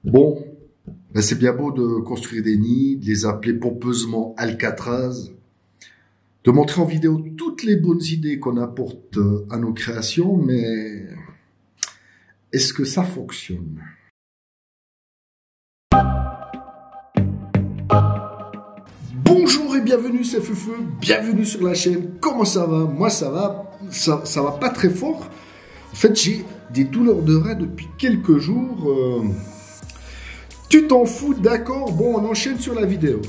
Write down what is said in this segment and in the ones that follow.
Bon, ben c'est bien beau de construire des nids, de les appeler pompeusement Alcatraz, de montrer en vidéo toutes les bonnes idées qu'on apporte à nos créations, mais est-ce que ça fonctionne? Bonjour et bienvenue, c'est Feufeu, bienvenue sur la chaîne. Comment ça va? Moi ça va pas très fort. En fait, j'ai des douleurs de rein depuis quelques jours. Tu t'en fous, d'accord? Bon, on enchaîne sur la vidéo.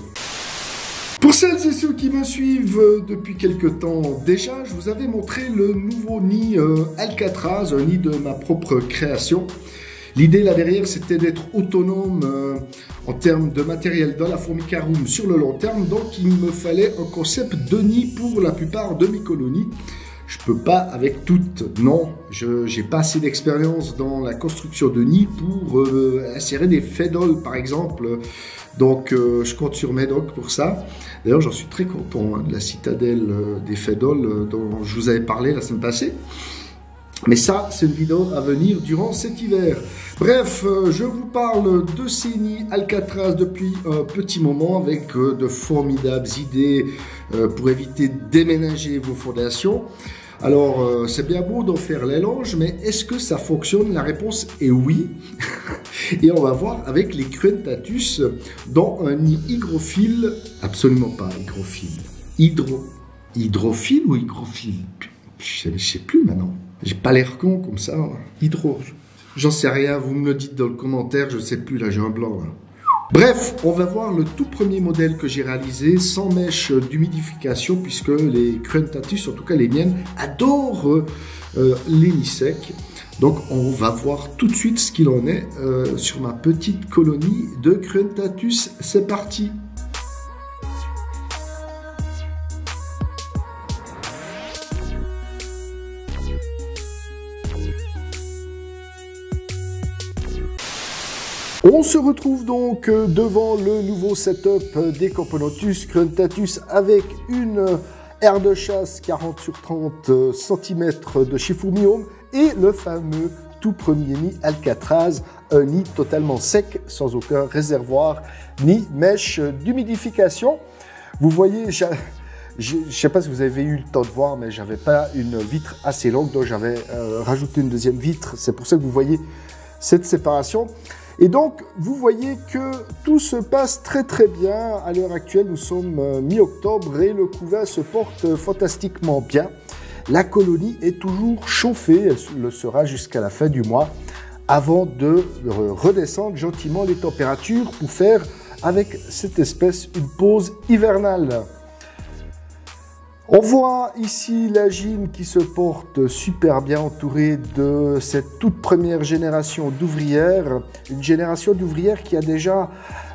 Pour celles et ceux qui me suivent depuis quelques temps déjà, je vous avais montré le nouveau nid Alcatraz, un nid de ma propre création. L'idée là derrière, c'était d'être autonome en termes de matériel dans la Formica Room sur le long terme. Donc, il me fallait un concept de nid pour la plupart de mes colonies. Je peux pas avec toutes, non. Je n'ai pas assez d'expérience dans la construction de nids pour insérer des fédoles, par exemple. Donc, je compte sur Médoc pour ça. D'ailleurs, j'en suis très content de la citadelle des fédoles dont je vous avais parlé la semaine passée. Mais ça, c'est une vidéo à venir durant cet hiver. Bref, je vous parle de ces nids Alcatraz depuis un petit moment avec de formidables idées pour éviter de déménager vos fondations. Alors, c'est bien beau d'en faire l'éloge, mais est-ce que ça fonctionne? La réponse est oui. Et on va voir avec les Cruentatus dans un nid hygrophile, absolument pas hygrophile, hydrophile ou hygrophile? Je ne sais plus maintenant. J'ai pas l'air con comme ça. J'en sais rien, vous me le dites dans le commentaire, je sais plus, là j'ai un blanc. Là. Bref, on va voir le tout premier modèle que j'ai réalisé sans mèche d'humidification puisque les Cruentatus, en tout cas les miennes, adorent les nids secs. Donc on va voir tout de suite ce qu'il en est sur ma petite colonie de Cruentatus. C'est parti! On se retrouve donc devant le nouveau setup des Camponotus Cruentatus avec une aire de chasse 40 sur 30 cm de Chifourmium et le fameux tout premier nid Alcatraz, un nid totalement sec, sans aucun réservoir ni mèche d'humidification. Vous voyez, je ne sais pas si vous avez eu le temps de voir, mais j'avais pas une vitre assez longue, donc j'avais rajouté une deuxième vitre. C'est pour ça que vous voyez cette séparation. Et donc, vous voyez que tout se passe très très bien. À l'heure actuelle, nous sommes mi-octobre et le couvain se porte fantastiquement bien. La colonie est toujours chauffée, elle le sera jusqu'à la fin du mois, avant de redescendre gentiment les températures pour faire avec cette espèce une pause hivernale. On voit ici la gym qui se porte super bien entourée de cette toute première génération d'ouvrières. Une génération d'ouvrières qui a déjà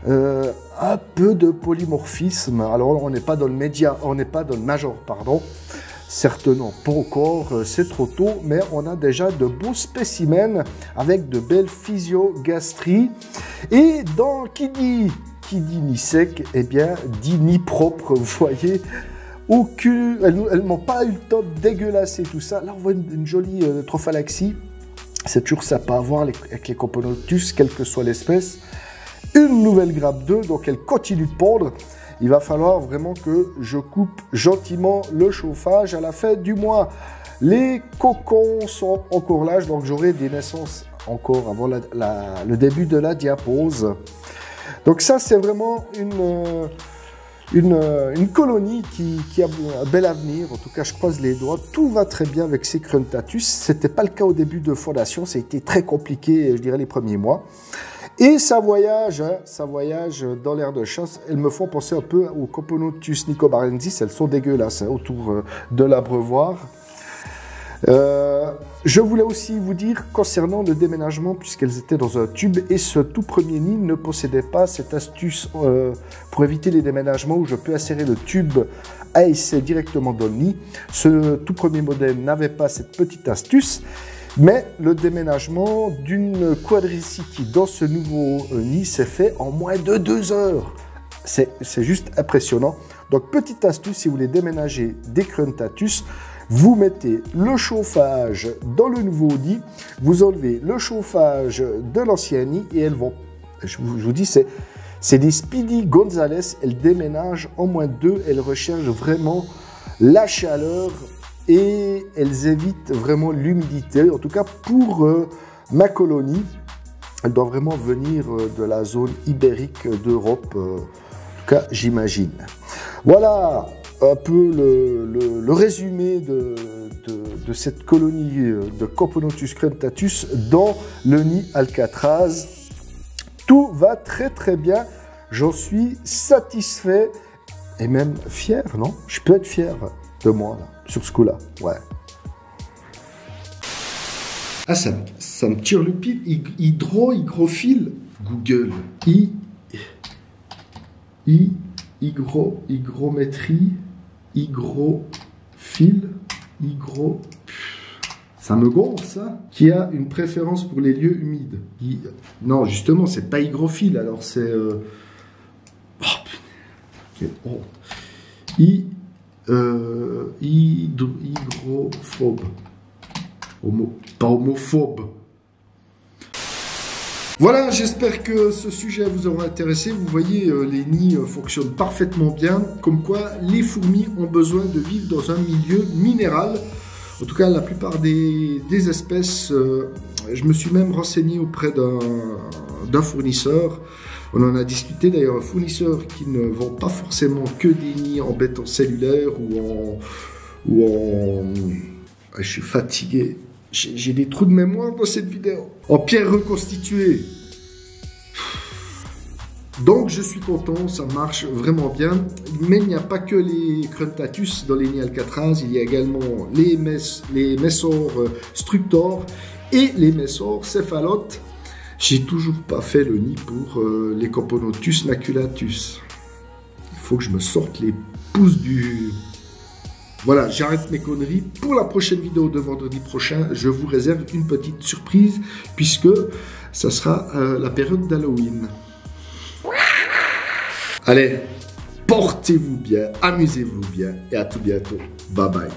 un peu de polymorphisme. Alors on n'est pas dans le média, on n'est pas dans le major, pardon. Certes non, pas encore, c'est trop tôt, mais on a déjà de beaux spécimens avec de belles physiogastries. Et dans qui dit nid sec, eh bien dit nid propre, vous voyez. Elles n'ont pas eu le temps de dégueulasser tout ça. Là, on voit une jolie trophalaxie. C'est toujours sympa à voir avec les Camponotus, quelle que soit l'espèce. Une nouvelle grappe d'œufs, donc elle continue de pondre. Il va falloir vraiment que je coupe gentiment le chauffage à la fin du mois. Les cocons sont encore là, donc j'aurai des naissances encore avant le début de la diapause. Donc ça, c'est vraiment une colonie qui a un bel avenir. En tout cas, je croise les doigts. Tout va très bien avec ces Cruentatus. Ce n'était pas le cas au début de fondation. Ça a été très compliqué, je dirais, les premiers mois. Et ça voyage dans l'aire de chasse. Elles me font penser un peu aux Camponotus nicobarensis. Elles sont dégueulasses autour de l'abreuvoir. Je voulais aussi vous dire concernant le déménagement, puisqu'elles étaient dans un tube et ce tout premier nid ne possédait pas cette astuce pour éviter les déménagements où je peux insérer le tube à essai directement dans le nid. Ce tout premier modèle n'avait pas cette petite astuce, mais le déménagement d'une quadricity dans ce nouveau nid s'est fait en moins de 2 heures. C'est juste impressionnant. Donc petite astuce, si vous voulez déménager des Cruentatus, Vous mettez le chauffage dans le nouveau nid, vous enlevez le chauffage de l'ancien nid et elles vont, je vous dis, c'est des Speedy Gonzales, elles déménagent en moins de 2, elles recherchent vraiment la chaleur et elles évitent vraiment l'humidité. En tout cas, pour ma colonie, elle doit vraiment venir de la zone ibérique d'Europe, en tout cas, j'imagine. Voilà un peu le résumé de cette colonie de Coponotus crentatus dans le nid Alcatraz. Tout va très très bien, j'en suis satisfait et même fier, non? Je peux être fier de moi là, sur ce coup-là, ouais. Ah, ça me tire le pile. Hygrophile. Google. Hygrométrie. Hygrophile. Ça me gonfle, ça. Qui a une préférence pour les lieux humides. Non, justement, c'est pas hygrophile, alors c'est... Oh, quelle honte. Hygrophobe. Pas homophobe. Voilà, j'espère que ce sujet vous aura intéressé. Vous voyez, les nids fonctionnent parfaitement bien. Comme quoi, les fourmis ont besoin de vivre dans un milieu minéral. En tout cas, la plupart des espèces, je me suis même renseigné auprès d'un fournisseur. On en a discuté d'ailleurs, un fournisseur qui ne vend pas forcément que des nids en béton cellulaire ou en... Je suis fatigué. J'ai des trous de mémoire dans cette vidéo. En pierre reconstituée. Donc je suis content, ça marche vraiment bien. Mais il n'y a pas que les Crentatus dans les nids Alcatraz. Il y a également les Messor Structor et les Messor Cephalotes. J'ai toujours pas fait le nid pour les Coponotus maculatus. Il faut que je me sorte les pouces du... Voilà, j'arrête mes conneries. Pour la prochaine vidéo de vendredi prochain, je vous réserve une petite surprise puisque ça sera la période d'Halloween. Allez, portez-vous bien, amusez-vous bien et à tout bientôt. Bye bye.